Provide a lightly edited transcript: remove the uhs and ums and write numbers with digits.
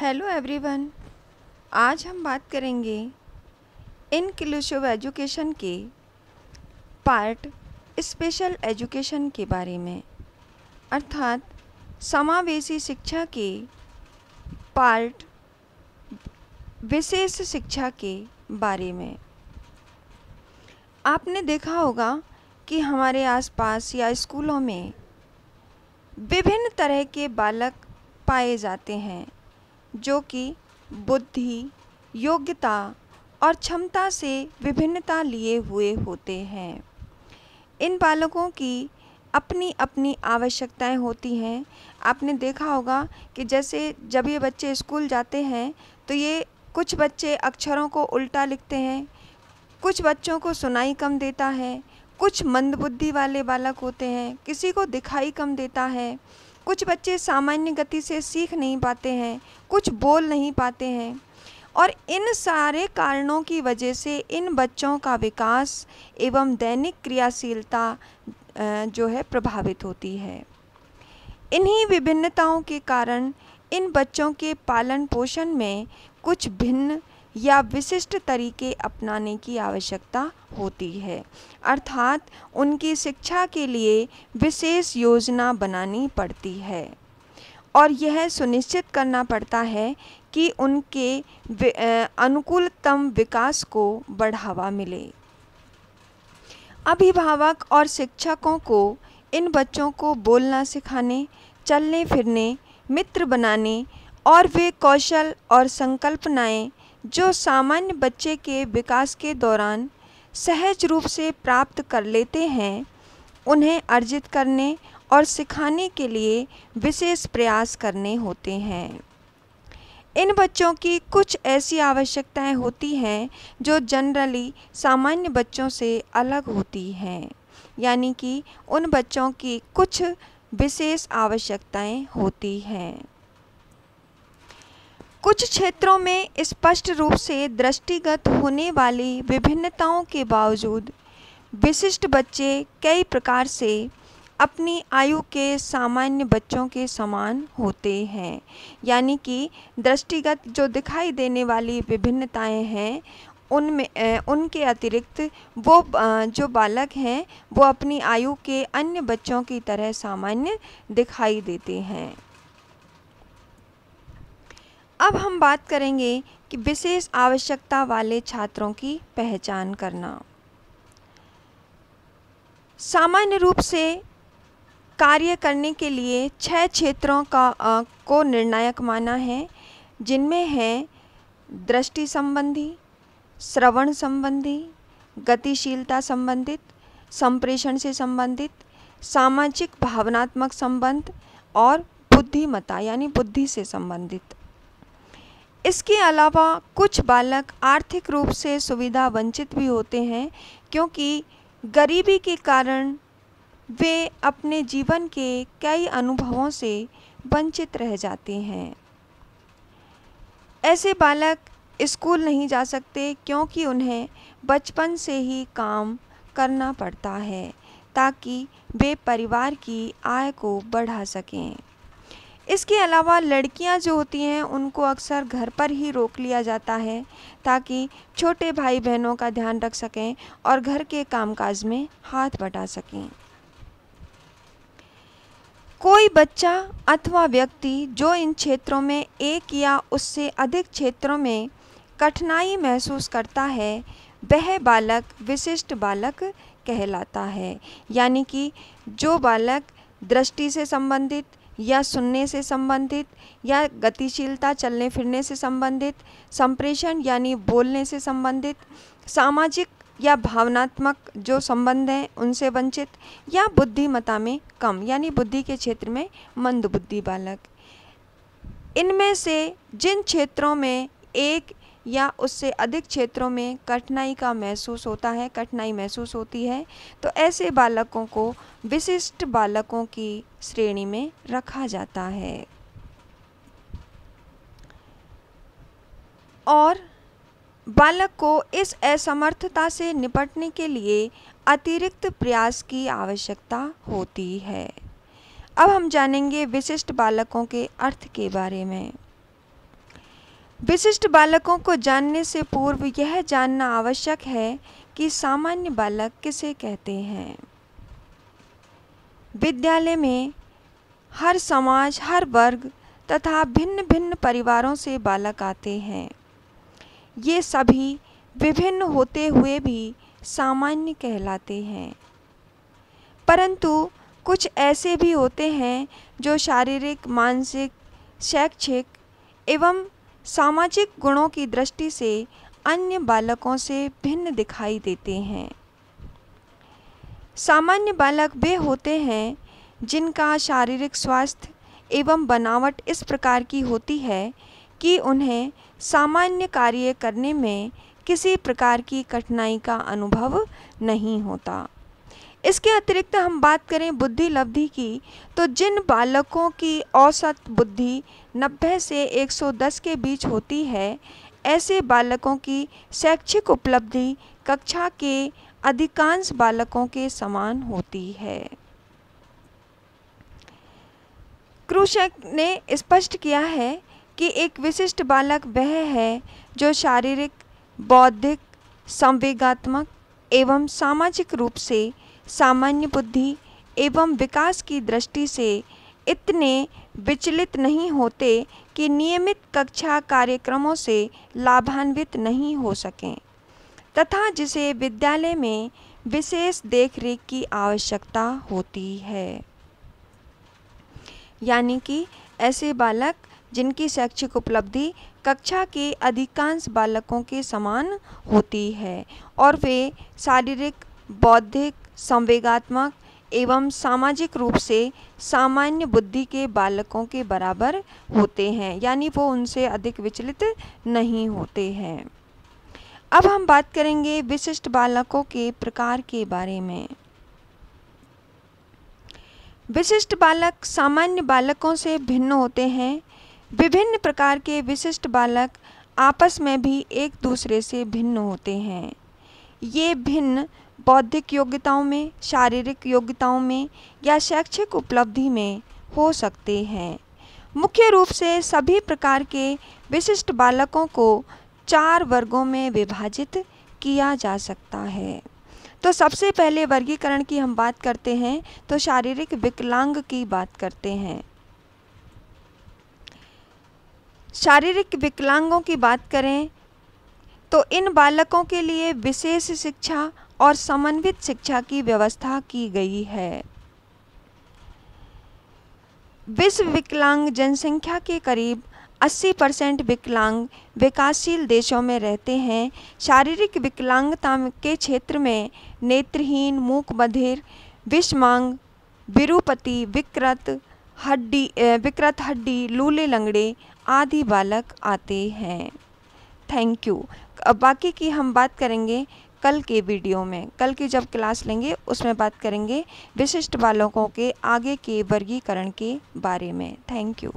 Hello everyone. आज हम बात करेंगे इनक्लूसिव एजुकेशन के पार्ट स्पेशल एजुकेशन के बारे में, अर्थात समावेशी शिक्षा के पार्ट विशेष शिक्षा के बारे में। आपने देखा होगा कि हमारे आसपास या स्कूलों में विभिन्न तरह के बालक पाए जाते हैं जो कि बुद्धि, योग्यता और क्षमता से विभिन्नता लिए हुए होते हैं। इन बालकों की अपनी अपनी आवश्यकताएं होती हैं। आपने देखा होगा कि जैसे जब ये बच्चे स्कूल जाते हैं तो ये कुछ बच्चे अक्षरों को उल्टा लिखते हैं, कुछ बच्चों को सुनाई कम देता है, कुछ मंदबुद्धि वाले बालक होते हैं, किसी को दिखाई कम देता है, कुछ बच्चे सामान्य गति से सीख नहीं पाते हैं, कुछ बोल नहीं पाते हैं। और इन सारे कारणों की वजह से इन बच्चों का विकास एवं दैनिक क्रियाशीलता जो है प्रभावित होती है। इन्हीं विभिन्नताओं के कारण इन बच्चों के पालन पोषण में कुछ भिन्न या विशिष्ट तरीके अपनाने की आवश्यकता होती है, अर्थात उनकी शिक्षा के लिए विशेष योजना बनानी पड़ती है और यह सुनिश्चित करना पड़ता है कि उनके अनुकूलतम विकास को बढ़ावा मिले। अभिभावक और शिक्षकों को इन बच्चों को बोलना सिखाने, चलने फिरने, मित्र बनाने और वे कौशल और संकल्पनाएं जो सामान्य बच्चे के विकास के दौरान सहज रूप से प्राप्त कर लेते हैं, उन्हें अर्जित करने और सिखाने के लिए विशेष प्रयास करने होते हैं। इन बच्चों की कुछ ऐसी आवश्यकताएं होती हैं जो जनरली सामान्य बच्चों से अलग होती हैं, यानी कि उन बच्चों की कुछ विशेष आवश्यकताएं होती हैं। कुछ क्षेत्रों में स्पष्ट रूप से दृष्टिगत होने वाली विभिन्नताओं के बावजूद विशिष्ट बच्चे कई प्रकार से अपनी आयु के सामान्य बच्चों के समान होते हैं, यानी कि दृष्टिगत जो दिखाई देने वाली विभिन्नताएं हैं उनमें उनके अतिरिक्त वो जो बालक हैं वो अपनी आयु के अन्य बच्चों की तरह सामान्य दिखाई देते हैं। अब हम बात करेंगे कि विशेष आवश्यकता वाले छात्रों की पहचान करना। सामान्य रूप से कार्य करने के लिए 6 क्षेत्रों को निर्णायक माना है, जिनमें है दृष्टि संबंधी, श्रवण संबंधी, गतिशीलता संबंधित, संप्रेषण से संबंधित, सामाजिक भावनात्मक संबंध और बुद्धिमत्ता यानी बुद्धि से संबंधित। इसके अलावा कुछ बालक आर्थिक रूप से सुविधा वंचित भी होते हैं, क्योंकि गरीबी के कारण वे अपने जीवन के कई अनुभवों से वंचित रह जाते हैं। ऐसे बालक स्कूल नहीं जा सकते क्योंकि उन्हें बचपन से ही काम करना पड़ता है ताकि वे परिवार की आय को बढ़ा सकें। इसके अलावा लड़कियां जो होती हैं उनको अक्सर घर पर ही रोक लिया जाता है ताकि छोटे भाई बहनों का ध्यान रख सकें और घर के कामकाज में हाथ बटा सकें। कोई बच्चा अथवा व्यक्ति जो इन क्षेत्रों में एक या उससे अधिक क्षेत्रों में कठिनाई महसूस करता है, वह बालक विशिष्ट बालक कहलाता है, यानी कि जो बालक दृष्टि से संबंधित या सुनने से संबंधित या गतिशीलता चलने फिरने से संबंधित, संप्रेषण यानी बोलने से संबंधित, सामाजिक या भावनात्मक जो संबंध हैं उनसे वंचित, या बुद्धिमत्ता में कम यानी बुद्धि के क्षेत्र में मंदबुद्धि बालक। इनमें से जिन क्षेत्रों में एक या उससे अधिक क्षेत्रों में कठिनाई महसूस होती है, तो ऐसे बालकों को विशिष्ट बालकों की श्रेणी में रखा जाता है। और बालक को इस असमर्थता से निपटने के लिए अतिरिक्त प्रयास की आवश्यकता होती है। अब हम जानेंगे विशिष्ट बालकों के अर्थ के बारे में। विशिष्ट बालकों को जानने से पूर्व यह जानना आवश्यक है कि सामान्य बालक किसे कहते हैं। विद्यालय में हर समाज, हर वर्ग तथा भिन्न भिन्न परिवारों से बालक आते हैं। ये सभी विभिन्न होते हुए भी सामान्य कहलाते हैं, परंतु कुछ ऐसे भी होते हैं जो शारीरिक, मानसिक, शैक्षिक एवं सामाजिक गुणों की दृष्टि से अन्य बालकों से भिन्न दिखाई देते हैं। सामान्य बालक वे होते हैं जिनका शारीरिक स्वास्थ्य एवं बनावट इस प्रकार की होती है कि उन्हें सामान्य कार्य करने में किसी प्रकार की कठिनाई का अनुभव नहीं होता। इसके अतिरिक्त हम बात करें बुद्धि लब्धि की, तो जिन बालकों की औसत बुद्धि 90 से 110 के बीच होती है, ऐसे बालकों की शैक्षिक उपलब्धि कक्षा के अधिकांश बालकों के समान होती है। क्रूशक ने स्पष्ट किया है कि एक विशिष्ट बालक वह है जो शारीरिक, बौद्धिक, संवेगात्मक एवं सामाजिक रूप से सामान्य बुद्धि एवं विकास की दृष्टि से इतने विचलित नहीं होते कि नियमित कक्षा कार्यक्रमों से लाभान्वित नहीं हो सकें, तथा जिसे विद्यालय में विशेष देखरेख की आवश्यकता होती है। यानी कि ऐसे बालक जिनकी शैक्षिक उपलब्धि कक्षा के अधिकांश बालकों के समान होती है और वे शारीरिक, बौद्धिक, संवेगात्मक एवं सामाजिक रूप से सामान्य बुद्धि के बालकों के बराबर होते हैं, यानी वो उनसे अधिक विचलित नहीं होते हैं। अब हम बात करेंगे विशिष्ट बालकों के प्रकार के बारे में। विशिष्ट बालक सामान्य बालकों से भिन्न होते हैं। विभिन्न प्रकार के विशिष्ट बालक आपस में भी एक दूसरे से भिन्न होते हैं। ये भिन्न बौद्धिक योग्यताओं में, शारीरिक योग्यताओं में या शैक्षिक उपलब्धि में हो सकते हैं। मुख्य रूप से सभी प्रकार के विशिष्ट बालकों को 4 वर्गों में विभाजित किया जा सकता है। तो सबसे पहले वर्गीकरण की हम बात करते हैं तो शारीरिक विकलांग की बात करते हैं। शारीरिक विकलांगों की बात करें तो इन बालकों के लिए विशेष शिक्षा और समन्वित शिक्षा की व्यवस्था की गई है। विश्व विकलांग जनसंख्या के करीब 80% विकलांग विकासशील देशों में रहते हैं। शारीरिक विकलांगता के क्षेत्र में नेत्रहीन, मूक बधिर, विषमांग, विरूपति, विकृत हड्डी, लूले लंगड़े आदि बालक आते हैं। Thank you. अब बाकी की हम बात करेंगे कल के वीडियो में। कल की जब क्लास लेंगे उसमें बात करेंगे विशिष्ट बालकों के आगे के वर्गीकरण के बारे में। Thank you.